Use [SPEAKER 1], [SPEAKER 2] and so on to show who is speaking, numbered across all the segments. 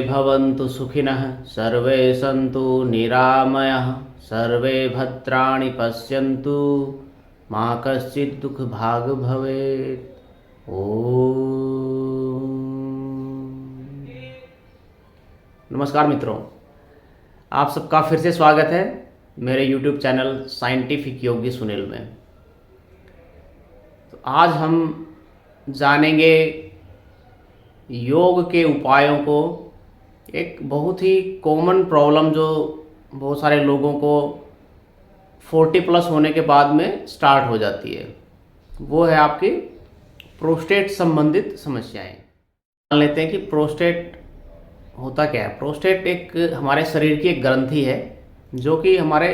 [SPEAKER 1] भवन्तु सुखिनः सर्वे सन्तु निरामयाः सर्वे भद्राणि पश्यन्तु मा कश्चित् दुःखभाग् भवेत्। ओम। नमस्कार मित्रों, आप सबका फिर से स्वागत है मेरे YouTube चैनल साइंटिफिक योगी सुनील में। तो आज हम जानेंगे योग के उपायों को। एक बहुत ही कॉमन प्रॉब्लम जो बहुत सारे लोगों को 40+ होने के बाद में स्टार्ट हो जाती है, वो है आपकी प्रोस्टेट संबंधित समस्याएं। जान लेते हैं कि प्रोस्टेट होता क्या है। प्रोस्टेट एक हमारे शरीर की एक ग्रंथि है जो कि हमारे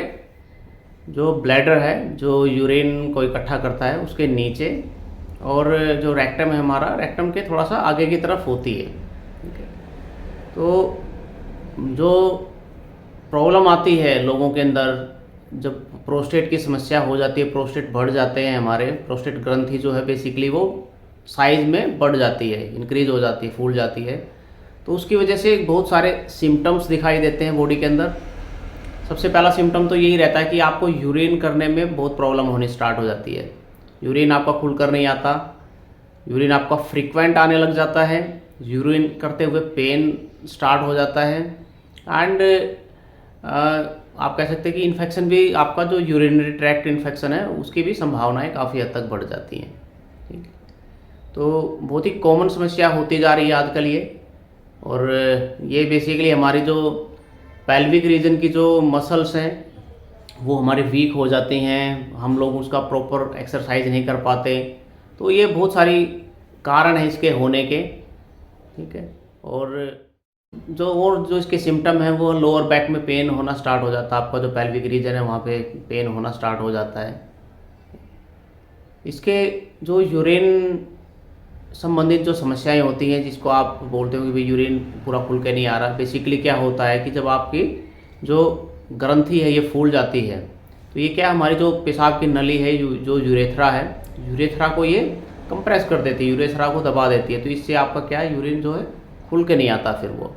[SPEAKER 1] जो ब्लैडर है, जो यूरिन को इकट्ठा करता है, उसके नीचे, और जो रेक्टम है हमारा, रेक्टम के थोड़ा सा आगे की तरफ होती है। ठीक है। तो जो प्रॉब्लम आती है लोगों के अंदर जब प्रोस्टेट की समस्या हो जाती है, प्रोस्टेट बढ़ जाते हैं हमारे, प्रोस्टेट ग्रंथि जो है बेसिकली वो साइज में बढ़ जाती है, इंक्रीज हो जाती है, फूल जाती है। तो उसकी वजह से बहुत सारे सिम्टम्स दिखाई देते हैं बॉडी के अंदर। सबसे पहला सिम्टम तो यही रहता है कि आपको यूरिन करने में बहुत प्रॉब्लम होनी स्टार्ट हो जाती है। यूरिन आपका खुलकर नहीं आता, यूरिन आपका फ्रीक्वेंट आने लग जाता है, यूरिन करते हुए पेन स्टार्ट हो जाता है, एंड आप कह सकते हैं कि इन्फेक्शन भी, आपका जो यूरिनरी ट्रैक्ट इन्फेक्शन है उसकी भी संभावनाएं काफ़ी हद तक बढ़ जाती हैं। ठीक है। तो बहुत ही कॉमन समस्या होती जा रही है आजकल ये। और ये बेसिकली हमारी जो पेल्विक रीजन की जो मसल्स हैं वो हमारी वीक हो जाती हैं, हम लोग उसका प्रॉपर एक्सरसाइज नहीं कर पाते। तो ये बहुत सारी कारण है इसके होने के। ठीक है। और जो इसके सिम्टम हैं वो लोअर बैक में पेन होना स्टार्ट हो जाता है, आपका जो पेल्विक रीजन है वहाँ पे पेन होना स्टार्ट हो जाता है। इसके जो यूरिन संबंधित जो समस्याएं होती हैं, जिसको आप बोलते हो कि भाई यूरिन पूरा खुल के नहीं आ रहा, बेसिकली क्या होता है कि जब आपकी जो ग्रंथि है ये फूल जाती है, तो ये क्या, हमारी जो पेशाब की नली है, जो यूरेथ्रा है, यूरेथ्रा को ये कंप्रेस कर देती है, यूरेथ्रा को दबा देती है। तो इससे आपका क्या है, यूरिन जो है खुल के नहीं आता, फिर वो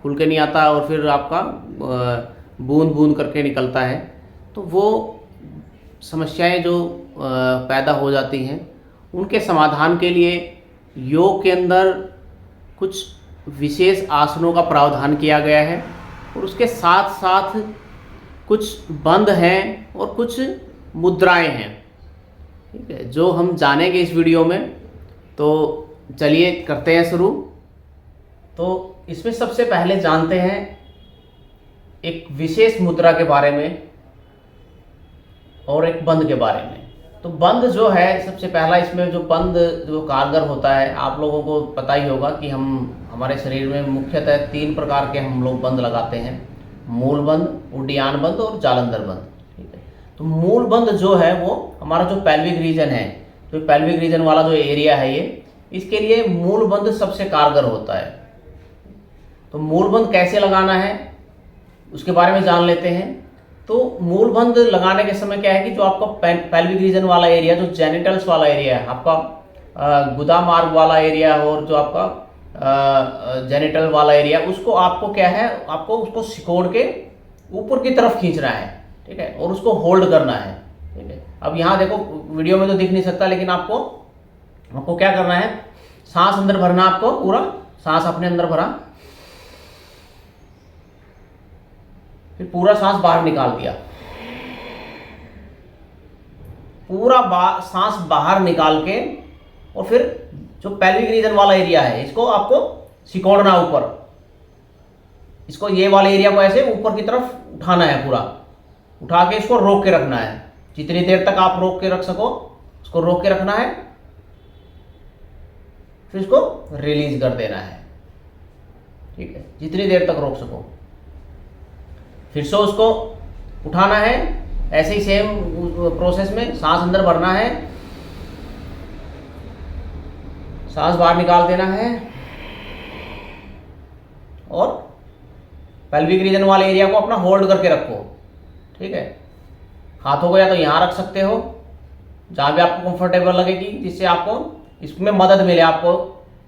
[SPEAKER 1] खुल के नहीं आता और फिर आपका बूंद बूंद करके निकलता है। तो वो समस्याएं जो पैदा हो जाती हैं, उनके समाधान के लिए योग के अंदर कुछ विशेष आसनों का प्रावधान किया गया है, और उसके साथ साथ कुछ बंद हैं और कुछ मुद्राएं हैं। ठीक है, जो हम जानेंगे इस वीडियो में। तो चलिए करते हैं शुरू। तो इसमें सबसे पहले जानते हैं एक विशेष मुद्रा के बारे में और एक बंद के बारे में। तो बंद जो है, सबसे पहला इसमें जो बंद जो कारगर होता है, आप लोगों को पता ही होगा कि हमारे शरीर में मुख्यतः 3 प्रकार के हम लोग बंद लगाते हैं: मूल बंद, उड्डयन बंद और जालंधर बंद। ठीक है। तो मूल बंद जो है वो हमारा जो पेल्विक रीजन है, जो पेल्विक रीजन वाला जो एरिया है ये, इसके लिए मूल बंद सबसे कारगर होता है। तो मूल बंद कैसे लगाना है उसके बारे में जान लेते हैं। तो मूल बंद लगाने के समय क्या है कि जो आपका पेल्विक रीजन वाला एरिया, जो जेनिटल्स वाला एरिया है, आपका गुदा मार्ग वाला एरिया और जो आपका जेनिटल वाला एरिया, उसको आपको क्या है, आपको उसको सिकोड़ के ऊपर की तरफ खींचना है। ठीक है। और उसको होल्ड करना है। ठीक है। अब यहाँ देखो, वीडियो में तो दिख नहीं सकता, लेकिन आपको क्या करना है, सांस अंदर भरना, आपको पूरा सांस अपने अंदर भरा, फिर पूरा सांस बाहर निकाल दिया, पूरा सांस बाहर निकाल के, और फिर जो पेल्विक रीजन वाला एरिया है इसको आपको सिकोड़ना ऊपर। इसको, ये वाले एरिया को ऐसे ऊपर की तरफ उठाना है, पूरा उठा के इसको रोक के रखना है। जितनी देर तक आप रोक के रख सको उसको रोक के रखना है, फिर इसको रिलीज कर देना है। ठीक है। जितनी देर तक रोक सको, फिर से उसको उठाना है, ऐसे ही सेम प्रोसेस में सांस अंदर भरना है, सांस बाहर निकाल देना है, और पेल्विक रीजन वाले एरिया को अपना होल्ड करके रखो। ठीक है। हाथों को या तो यहाँ रख सकते हो, जहाँ भी आपको कंफर्टेबल लगेगी, जिससे आपको इसमें मदद मिले, आपको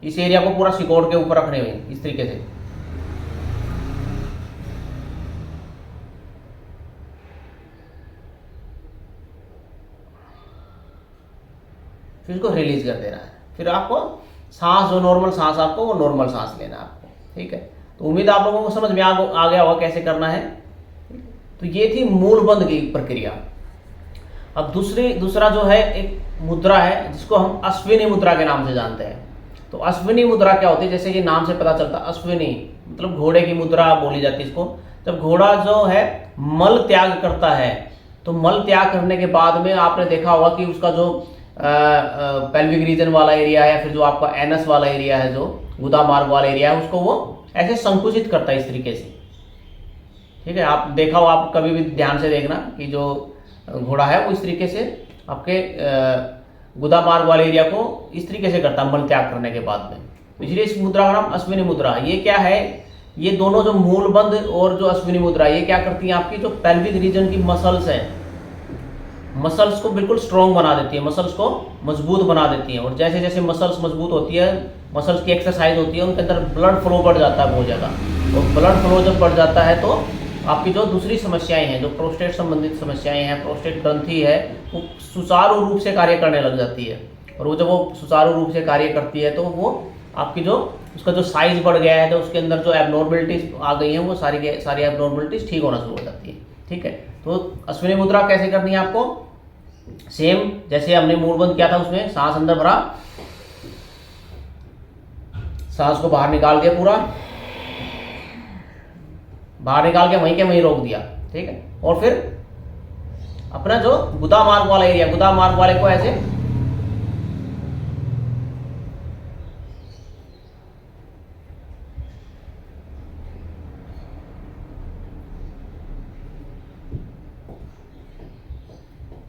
[SPEAKER 1] इस एरिया को पूरा सिकोड़ के ऊपर रखने हुए इस तरीके से। फिर इसको रिलीज कर देना है। फिर आपको सांस, जो नॉर्मल सांस आपको, वो नॉर्मल सांस लेना है आपको, ठीक है। तो उम्मीद आप लोगों को समझ में आ गया होगा कैसे करना है। तो ये थी मूल बंद की प्रक्रिया। अब दूसरा जो है एक मुद्रा है जिसको हम अश्विनी मुद्रा के नाम से जानते हैं। तो अश्विनी मुद्रा क्या होती है, जैसे कि नाम से पता चलता, अश्विनी मतलब घोड़े की मुद्रा बोली जाती है इसको। जब घोड़ा जो है मल त्याग करता है, तो मल त्याग करने के बाद में आपने देखा होगा कि उसका जो पेल्विक रीजन वाला एरिया है, फिर जो आपका एनस वाला एरिया है, जो गुदा मार्ग वाला एरिया है, उसको वो ऐसे संकुचित करता है इस तरीके से, ठीक है। आप देखा हो, आप कभी भी ध्यान से देखना कि जो घोड़ा है वो इस तरीके से आपके गुदा मार्ग वाले एरिया को इस तरीके से करता है मल त्याग करने के बाद में। इसलिए इस मुद्रा का नाम अश्विनी मुद्रा। ये क्या है, ये दोनों जो मूलबंध और जो अश्विनी मुद्रा, ये क्या करती है, आपकी जो पेल्विक रीजन की मसल्स हैं, मसल्स को बिल्कुल स्ट्रॉन्ग बना देती है, मसल्स को मजबूत बना देती है। और जैसे जैसे मसल्स मजबूत होती है, मसल्स की एक्सरसाइज होती है, उनके अंदर ब्लड फ्लो बढ़ जाता है बहुत ज़्यादा। और ब्लड फ्लो जब बढ़ जाता है तो आपकी जो दूसरी समस्याएं हैं, जो प्रोस्टेट संबंधित समस्याएं हैं, प्रोस्टेट ग्रंथि है, वो सुचारू रूप से कार्य करने लग जाती है। और वो जब वो सुचारू रूप से कार्य करती है तो वो आपकी जो उसका जो साइज बढ़ गया है, तो उसके अंदर जो एबनॉर्मलिटीज आ गई हैं, वो सारी एबनॉर्मलिटीज ठीक होना शुरू हो जाती है, ठीक है। तो अश्विनी मुद्रा कैसे करनी है आपको, सेम जैसे हमने मूलबंध किया था, उसमें सांस अंदर भरा, सांस को बाहर निकाल के पूरा बाहर निकाल के वहीं के वहीं रोक दिया, ठीक है। और फिर अपना जो गुदा मार्ग वाला एरिया, गुदा मार्ग वाले को ऐसे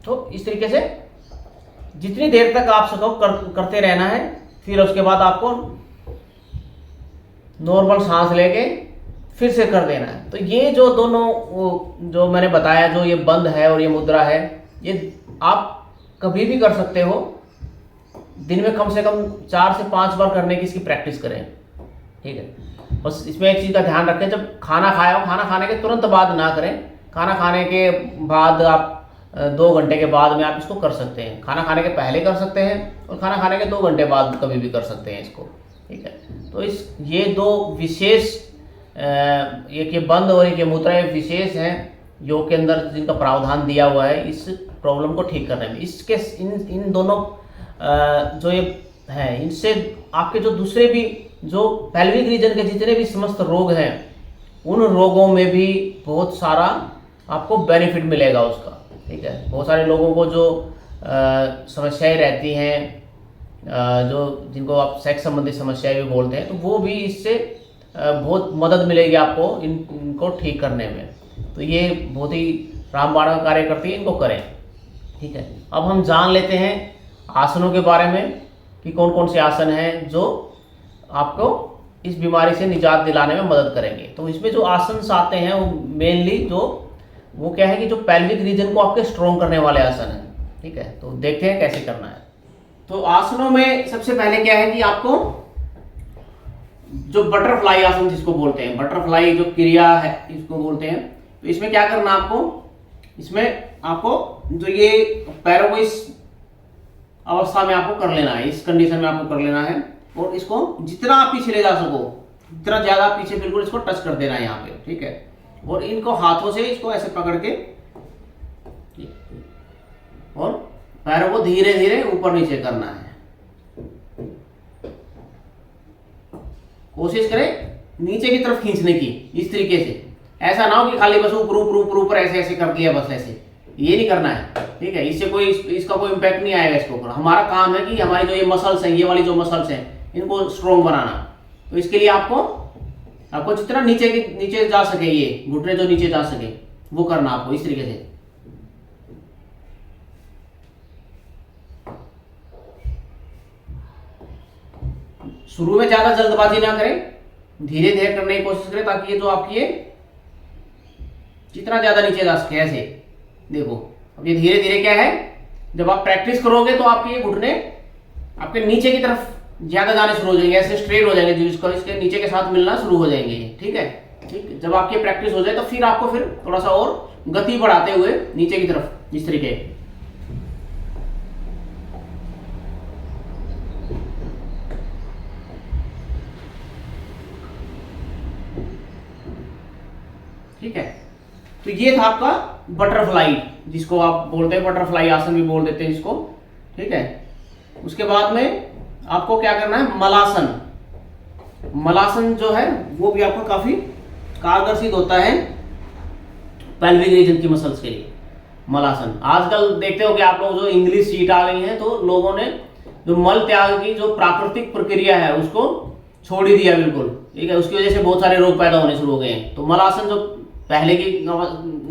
[SPEAKER 1] तो इस तरीके से जितनी देर तक आप सको करते रहना है। फिर उसके बाद आपको नॉर्मल सांस लेके फिर से कर देना है। तो ये जो दोनों जो मैंने बताया, जो ये बंद है और ये मुद्रा है, ये आप कभी भी कर सकते हो। दिन में कम से कम 4 से 5 बार करने की इसकी प्रैक्टिस करें, ठीक है। बस इसमें एक चीज़ का ध्यान रखें, जब खाना खाया हो, खाना खाने के तुरंत बाद ना करें। खाना खाने के बाद आप 2 घंटे के बाद में आप इसको कर सकते हैं। खाना खाने के पहले कर सकते हैं और खाना खाने के 2 घंटे बाद कभी भी कर सकते हैं इसको, ठीक है। तो ये दो विशेष, एक ये बंद और एक ये मुद्रा, एक विशेष हैं योग के अंदर जिनका प्रावधान दिया हुआ है इस प्रॉब्लम को ठीक करने में। इसके इन दोनों जो ये हैं, इनसे आपके जो दूसरे भी जो पेल्विक रीजन के जितने भी समस्त रोग हैं, उन रोगों में भी बहुत सारा आपको बेनिफिट मिलेगा उसका, ठीक है। बहुत सारे लोगों को जो समस्याएं रहती हैं, जो जिनको आप सेक्स संबंधी समस्याएं भी बोलते हैं, तो वो भी इससे बहुत मदद मिलेगी आपको इनको ठीक करने में। तो ये बहुत ही रामबाण का कार्य करती है, इनको करें, ठीक है। अब हम जान लेते हैं आसनों के बारे में कि कौन कौन से आसन हैं जो आपको इस बीमारी से निजात दिलाने में मदद करेंगे। तो इसमें जो आसन आते हैं वो मेनली वो क्या है कि जो पेल्विक रीजन को आपके स्ट्रॉन्ग करने वाले आसन हैं, ठीक है। तो देखते हैं कैसे करना है। तो आसनों में सबसे पहले क्या है कि आपको जो बटरफ्लाई आसन जिसको बोलते हैं, बटरफ्लाई जो क्रिया है इसको बोलते हैं। तो इसमें क्या करना आपको, इसमें आपको जो ये पैरों को इस अवस्था में आपको कर लेना है, इस कंडीशन में आपको कर लेना है। और इसको जितना आप पीछे ले जा सको, जितना ज्यादा पीछे बिल्कुल इसको टच कर देना है यहाँ पे, ठीक है। और इनको हाथों से इसको ऐसे पकड़ के और पैरों को धीरे धीरे ऊपर नीचे करना है। कोशिश करें नीचे की तरफ खींचने की, इस तरीके से। ऐसा ना हो कि खाली बस ऊपर ऊपर ऊपर ऊपर ऐसे ऐसे कर दिया, बस ऐसे, ये नहीं करना है, ठीक है। इससे कोई इसका कोई इम्पैक्ट नहीं आएगा इसके ऊपर। हमारा काम है कि हमारी जो ये मसल्स हैं, ये वाली जो मसल्स हैं, इनको स्ट्रॉन्ग बनाना। तो इसके लिए आपको जितना नीचे जा सके, ये घुटने जो नीचे जा सके वो करना आपको इस तरीके से। शुरू में ज्यादा जल्दबाजी ना करें, धीरे धीरे करने की कोशिश करें, ताकि ये जो आपकी ये जितना ज्यादा नीचे जा सके ऐसे। देखो अब ये धीरे धीरे क्या है, जब आप प्रैक्टिस करोगे तो आपके ये घुटने आपके नीचे की तरफ ज्यादा जाने शुरू हो जाएंगे, ऐसे स्ट्रेट हो जाएंगे, जो इसको इसके नीचे के साथ मिलना शुरू हो जाएंगे। ठीक है, ठीक। जब आपकी प्रैक्टिस हो जाए तो फिर आपको फिर थोड़ा सा और गति बढ़ाते हुए नीचे की तरफ इस तरीके। ठीक है, तो ये था आपका बटरफ्लाई, जिसको आप बोलते हैं बटरफ्लाई आसन भी बोल देते हैं इसको। ठीक है, उसके बाद में आपको क्या करना है, मलासन। मलासन जो है वो भी आपको काफी कारगर सिद्ध होता है पेल्विक रीजन की मसल्स के लिए। मलासन आजकल देखते हो कि आप लोग जो इंग्लिश सीट आ गई है, तो लोगों ने जो मल त्याग की जो प्राकृतिक प्रक्रिया है उसको छोड़ ही दिया बिल्कुल। ठीक है, उसकी वजह से बहुत सारे रोग पैदा होने शुरू हो गए हैं। तो मलासन जो पहले की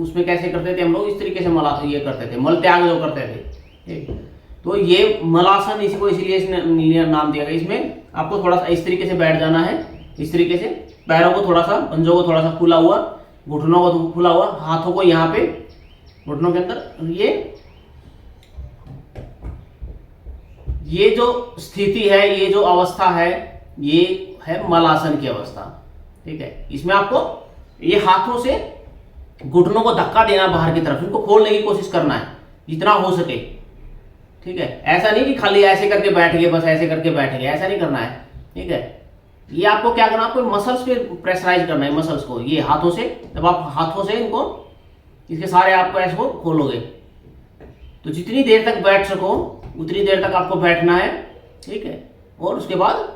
[SPEAKER 1] उसमें कैसे करते थे हम लोग, इस तरीके से ये करते थे, मल त्याग जो करते थे। ठीक, तो ये मलासन इसी को इसीलिए इसने नाम दिया गया। इसमें आपको थोड़ा सा इस तरीके से बैठ जाना है, इस तरीके से पैरों को थोड़ा सा, पंजों को थोड़ा सा खुला हुआ, घुटनों को खुला हुआ, हाथों को यहाँ पे घुटनों के अंदर। ये जो स्थिति है, ये जो अवस्था है, ये है मलासन की अवस्था। ठीक है, इसमें आपको ये हाथों से घुटनों को धक्का देना बाहर की तरफ, इनको खोलने की कोशिश करना है जितना हो सके। ठीक है, ऐसा नहीं कि खाली ऐसे करके बैठ गए, बस ऐसे करके बैठ गए, ऐसा नहीं करना है। ठीक है, ये आपको क्या करना है, आपको मसल्स पे प्रेशराइज करना है, मसल्स को, ये हाथों से। जब आप हाथों से इनको, इसके सारे आपको ऐसे को खोलोगे, तो जितनी देर तक बैठ सको उतनी देर तक आपको बैठना है। ठीक है, और उसके बाद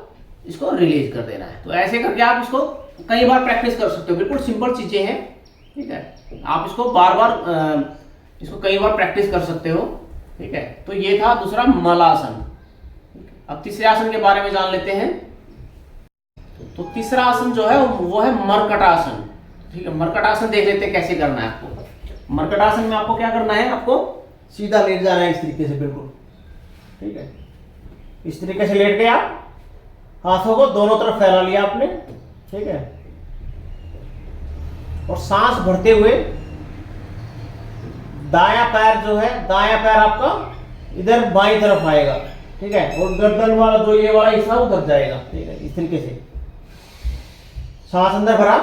[SPEAKER 1] इसको रिलीज कर देना है। तो ऐसे करके आप इसको कई बार प्रैक्टिस कर सकते हो, बिल्कुल सिंपल चीजें हैं। ठीक है, आप इसको बार बार इसको कई बार प्रैक्टिस कर सकते हो। ठीक है, तो ये था दूसरा मलासन। अब तीसरे आसन के बारे में जान लेते हैं। तो तीसरा आसन जो है वो है मरकटासन। ठीक है, मरकटासन देख लेते हैं कैसे करना है आपको। मरकटासन में आपको क्या करना है, आपको सीधा लेट जाना है इस तरीके से, बिल्कुल। ठीक है, इस तरीके से लेट गए आप, हाथों को दोनों तरफ फैला लिया आपने। ठीक है, और सांस भरते हुए दायां पैर जो है, दायां पैर आपका इधर बाईं तरफ आएगा। ठीक है, और गर्दन वाला जो ये वाला हिस्सा उधर जाएगा। ठीक है, इस तरीके से सांस अंदर भरा,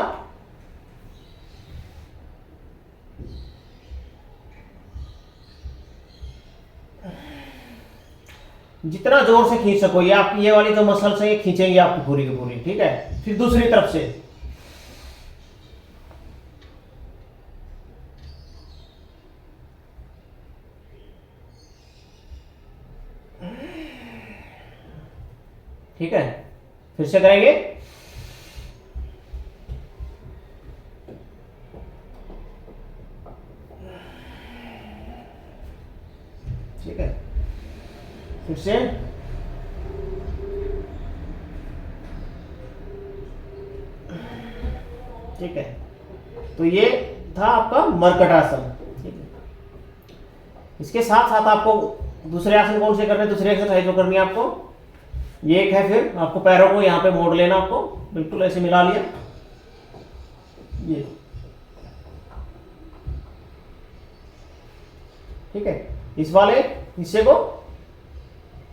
[SPEAKER 1] जितना जोर से खींच सको, ये आपकी ये वाली जो मसल्स है ये खींचेंगे आपकी पूरी की पूरी। ठीक है, फिर दूसरी तरफ से ठीक है, फिर से करेंगे। ठीक है, फिर से ठीक है, तो ये था आपका मरकटासन। ठीक है, इसके साथ साथ आपको दूसरे आसन कौन से करने, दूसरे एक्सरसाइज जो करनी है आपको, ये एक है, फिर आपको पैरों को यहाँ पे मोड़ लेना, आपको बिल्कुल ऐसे मिला लिया, ये। ठीक है, इस वाले हिस्से को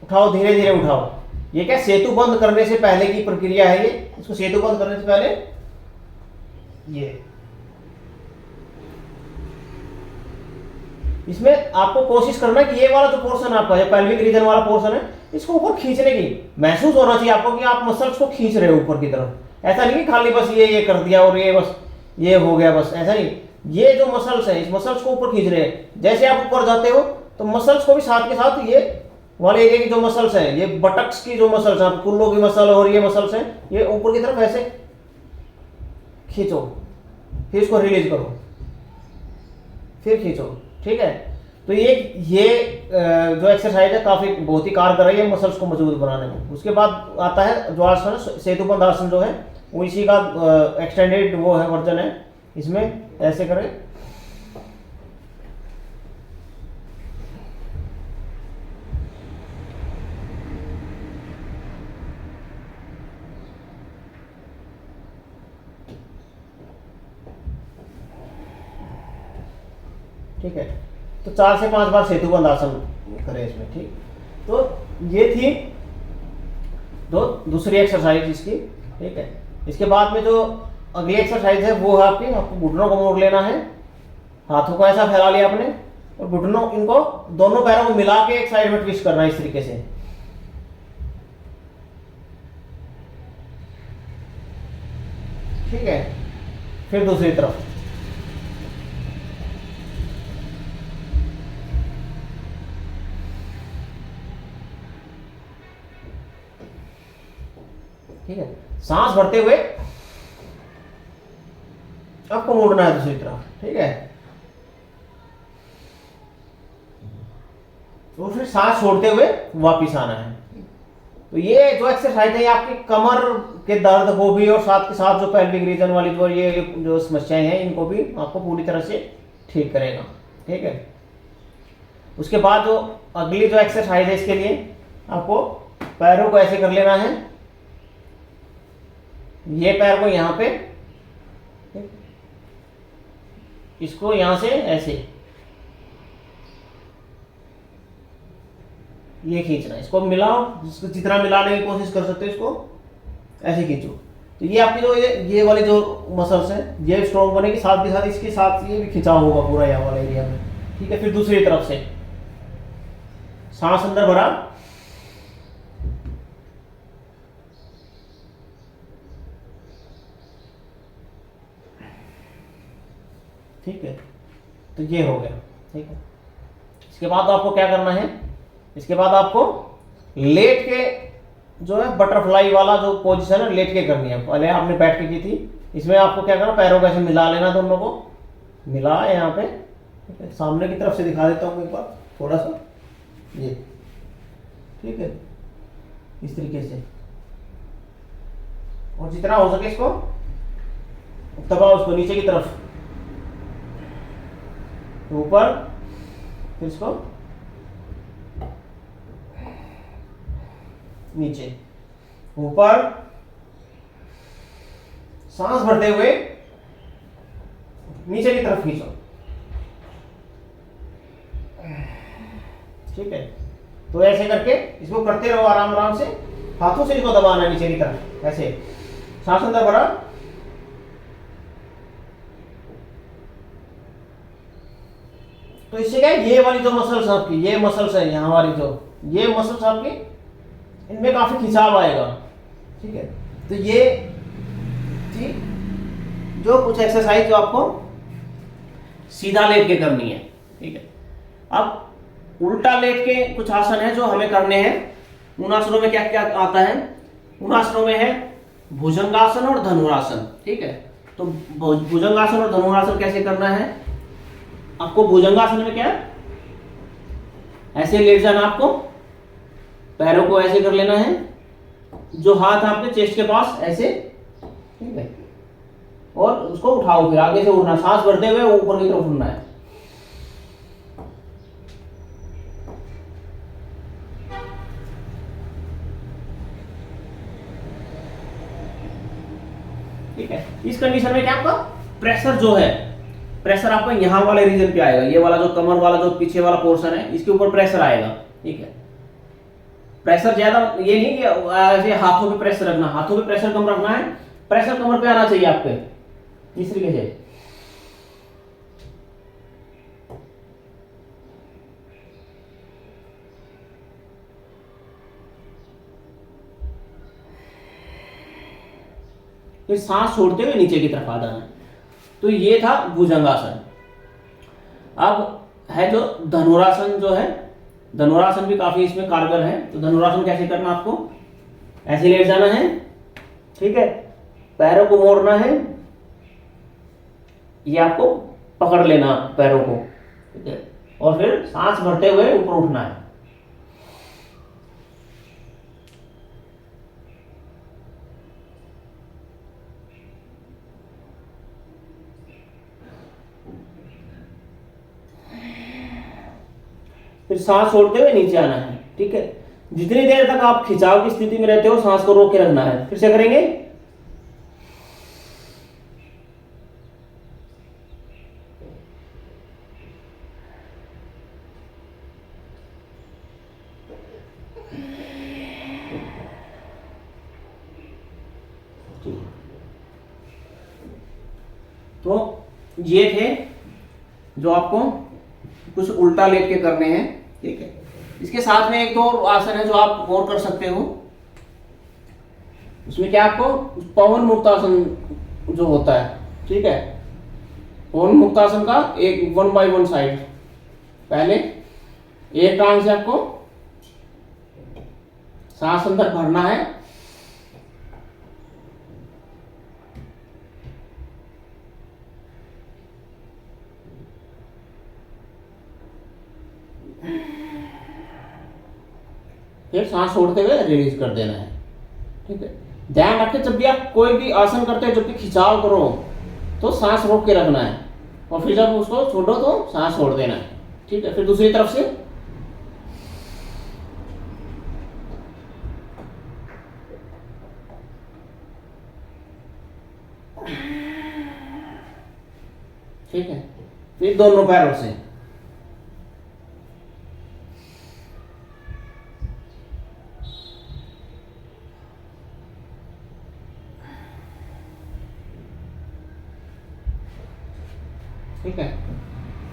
[SPEAKER 1] उठाओ, धीरे धीरे उठाओ। ये क्या सेतु बंद करने से पहले की प्रक्रिया है ये, इसको सेतु बंद करने से पहले ये। इसमें आपको कोशिश करना है कि ये वाला जो पोर्शन आपका, ये पेल्विक रीजन वाला पोर्शन है, इसको ऊपर खींचने की महसूस होना चाहिए आपको कि आप मसल्स को खींच रहे हो ऊपर की तरफ। ऐसा नहीं कि खाली बस ये कर दिया और ये बस ये हो गया, बस ऐसा नहीं। ये जो मसल्स हैं, इस मसल्स को ऊपर खींच रहे हैं। जैसे आप ऊपर जाते हो तो मसल्स को भी साथ के साथ ये वाले एरिया की जो मसल्स हैं, ये बटक्स की जो मसल्स हैं, कुल्लों की मसल और ये मसल्स हैं, ये ऊपर की तरफ ऐसे खींचो, फिर इसको रिलीज करो, फिर खींचो। ठीक है, तो ये जो एक्सरसाइज है काफी बहुत ही कारगर है ये मसल्स को मजबूत बनाने में। उसके बाद आता है जो आसन है, सेतुबंध आसन जो है, वो इसी का एक्सटेंडेड वो है, वर्जन है। इसमें ऐसे करें, ठीक है, तो 4 से 5 बार सेतुबंध आसन करें इसमें। ठीक, तो ये थी
[SPEAKER 2] दूसरी एक्सरसाइज इसकी, ठीक है। इसके बाद में जो अगली एक्सरसाइज है वो है आपको घुटनों को मोड़ लेना है, हाथों को ऐसा फैला लिया आपने और घुटनों इनको दोनों पैरों को मिला के एक साइड में ट्विस्ट करना है इस तरीके से, ठीक है। फिर दूसरी तरफ, ठीक है। सांस भरते हुए आपको मोड़ना है दूसरी तरफ, ठीक है। तो फिर सांस छोड़ते हुए वापिस आना है। तो ये जो एक्सरसाइज है ये आपकी कमर के दर्द को भी और साथ के साथ जो पेल्विक रीजन वाली जो ये जो समस्याएं हैं इनको भी आपको पूरी तरह से ठीक करेगा, ठीक है। उसके बाद जो अगली जो एक्सरसाइज है इसके लिए आपको पैरों को ऐसे कर लेना है, ये पैर को यहां पे, इसको यहां से ऐसे ये खींचना, इसको मिलाओ, जितना मिलाने की कोशिश कर सकते हो इसको ऐसे खींचो। तो ये आपकी जो ये वाली जो मसल्स है ये स्ट्रॉन्ग बनेगी, साथ के साथ इसके साथ ये भी खिंचाव होगा पूरा यहाँ वाला एरिया में, ठीक है। फिर दूसरी तरफ से सांस अंदर भरा, ठीक है। तो ये हो गया, ठीक है। इसके बाद आपको क्या करना है, इसके बाद आपको लेट के जो है बटरफ्लाई वाला जो पोजीशन है लेट के करनी है। पहले आपने बैठ के की थी, इसमें आपको क्या करना, पैरों को ऐसे मिला लेना, दोनों को मिला यहाँ पे, ठीक है। सामने की तरफ से दिखा देता हूँ एक बार थोड़ा सा, ये ठीक है, इस तरीके से। और जितना हो सके इसको दबाओ, उसको नीचे की तरफ, ऊपर, फिर इसको नीचे, ऊपर, सांस भरते हुए नीचे की तरफ खींचो, ठीक है। तो ऐसे करके इसको करते रहो आराम आराम से, हाथों से इसको दबाना है नीचे की तरफ ऐसे, सांस अंदर भरा, तो इससे क्या है, ये वाली जो मसल्स आपकी, ये मसल्स है यहाँ वाली जो, ये मसल्स आपकी इनमें काफी खिंचाव आएगा, ठीक है। तो ये थी जो कुछ एक्सरसाइज जो आपको सीधा लेट के करनी है, ठीक है। अब उल्टा लेट के कुछ आसन है जो हमें करने हैं। उन आसनों में क्या क्या आता है, उन आसनों में है भुजंगासन और धनुरासन, ठीक है। तो भुजंगासन और धनुरासन कैसे करना है, आपको भुजंगासन में क्या ऐसे लेट जाना, आपको पैरों को ऐसे कर लेना है, जो हाथ आपके चेस्ट के पास ऐसे, ठीक है। और उसको उठाओ, फिर आगे से उड़ना, सांस भरते हुए ऊपर की तरफ उड़ना है, ठीक है। इस कंडीशन में क्या आपका प्रेशर जो है, प्रेशर आपका यहाँ वाले रीजन पे आएगा, ये वाला जो कमर वाला जो पीछे वाला पोर्शन है इसके ऊपर प्रेशर आएगा, ठीक है। प्रेशर ज्यादा ये नहीं कि ऐसे हाथों पे प्रेशर रखना, हाथों पे प्रेशर कम रखना है, प्रेशर कमर पे आना चाहिए आपके, इस तरीके से। फिर सांस छोड़ते हुए नीचे की तरफ आ जाना है। तो ये था भुजंगासन। अब है जो धनुरासन जो है, धनुरासन भी काफी इसमें कारगर है। तो धनुरासन कैसे करना, आपको ऐसे लेट जाना है, ठीक है, पैरों को मोड़ना है, ये आपको पकड़ लेना पैरों को, ठीक है, और फिर सांस भरते हुए ऊपर उठना है। फिर सांस छोड़ते हुए नीचे आना है, ठीक है। जितनी देर तक आप खिंचाव की स्थिति में रहते हो सांस को रोक के रखना है। फिर से करेंगे,
[SPEAKER 1] तो ये थे जो आपको कुछ उल्टा लेट के करने हैं, ठीक है। इसके साथ में एक दो और आसन है जो आप और कर सकते हो। उसमें क्या आपको पवन मुक्तासन जो होता है, ठीक है, पवन मुक्तासन का एक 1 by 1 साइड, पहले एक टांग से आपको सांस अंदर भरना है, फिर सांस छोड़ते हुए रिलीज कर देना है, ठीक है। ध्यान रखें जब भी आप कोई भी आसन करते हैं, जब भी खिंचाव करो तो सांस रोक के रखना है, और फिर जब उसको छोड़ो तो सांस छोड़ देना है, ठीक है। फिर दूसरी तरफ से ठीक है, फिर दोनों पैरों से, ठीक है।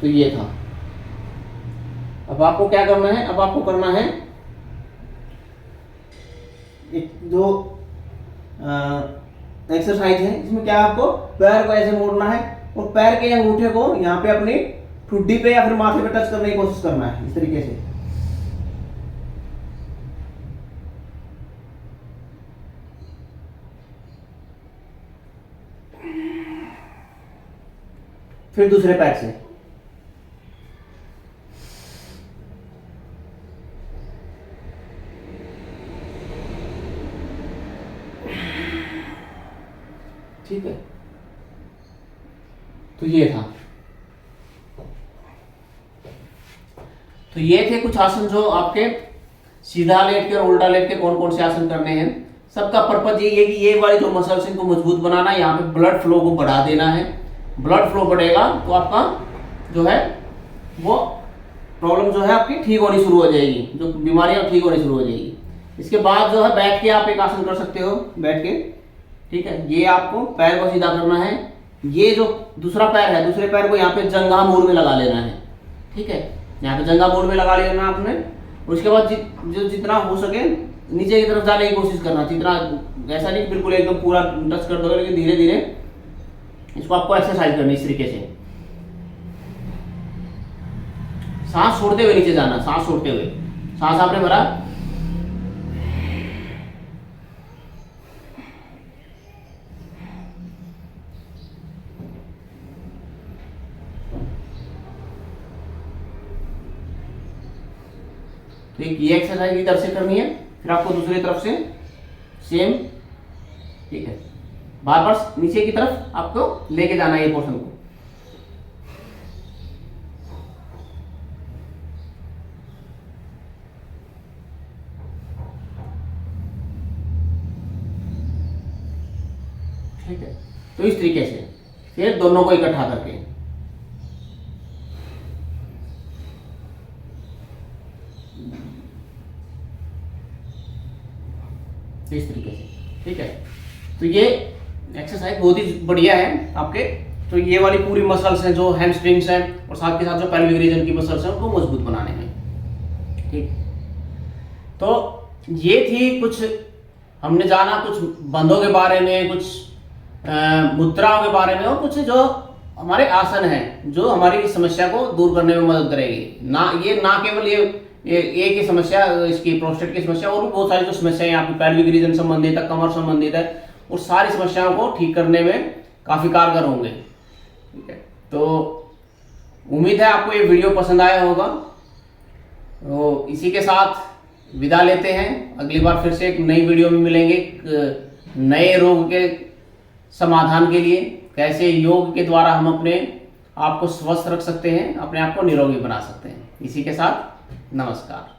[SPEAKER 1] तो ये था। अब आपको क्या करना है, अब आपको करना है एक जो एक्सरसाइज है, इसमें क्या आपको पैर को ऐसे मोड़ना है और पैर के अंगूठे को यहाँ पे अपनी ठुड्डी पे या फिर माथे पे टच करने की कोशिश करना है, इस तरीके से। फिर दूसरे पैर से, ठीक है। तो ये था। तो ये थे कुछ आसन जो आपके सीधा लेट के और उल्टा लेट के कौन कौन से आसन करने हैं। सबका पर्पज यही है कि ये वाली जो मसल्स इनको मजबूत बनाना है, यहाँ पे ब्लड फ्लो को बढ़ा देना है। ब्लड फ्लो बढ़ेगा तो आपका जो है वो प्रॉब्लम जो है आपकी ठीक होनी शुरू हो जाएगी, जो बीमारियां ठीक होनी शुरू हो जाएगी। इसके बाद जो है बैठ के आप एक आसन कर सकते हो, बैठ के, ठीक है। ये आपको पैर को सीधा करना है, ये जो दूसरा पैर है, दूसरे पैर को यहाँ पे जंघा मूल में लगा लेना है, ठीक है। यहाँ पे जंघा मूल में लगा लेना आपने। उसके बाद जो जितना हो सके नीचे की तरफ जाने की कोशिश करना, जितना, ऐसा नहीं बिल्कुल एकदम पूरा टच कर दोगे, लेकिन धीरे धीरे इसको आपको एक्सरसाइज करनी इस तरीके से। सांस छोड़ते हुए नीचे जाना, सांस छोड़ते हुए, सांस आपने भरा, तो ये एक्सरसाइज इधर से करनी है, फिर आपको दूसरी तरफ से सेम, ठीक है। बार बार नीचे की तरफ आपको लेके जाना है ये पोर्शन को। ठीक है, तो इस तरीके से फिर दोनों को इकट्ठा करके, इस तरीके से, ठीक है। तो ये एक्सरसाइज बहुत ही बढ़िया है आपके। तो ये वाली पूरी मसल्स हैं जो हैमस्ट्रिंग्स हैं, और साथ के साथ जो पेल्विक रीजन की मसल्स हैं उनको मजबूत बनाने में, ठीक। तो ये थी कुछ, हमने जाना कुछ बंधों के बारे में, कुछ मुद्राओं के बारे में, और कुछ जो हमारे आसन हैं जो हमारी इस समस्या को दूर करने में मदद करेगी। ना केवल ये एक ही समस्या, इसकी प्रोस्टेट की समस्या, और भी बहुत सारी जो समस्याएं आपकी पेल्विक रीजन संबंधित है, कमर संबंधित है, और सारी समस्याओं को ठीक करने में काफ़ी कारगर होंगे, ठीक है। तो उम्मीद है आपको ये वीडियो पसंद आया होगा। तो इसी के साथ विदा लेते हैं, अगली बार फिर से एक नई वीडियो में मिलेंगे, नए रोग के समाधान के लिए, कैसे योग के द्वारा हम अपने आप को स्वस्थ रख सकते हैं, अपने आप को निरोगी बना सकते हैं। इसी के साथ नमस्कार।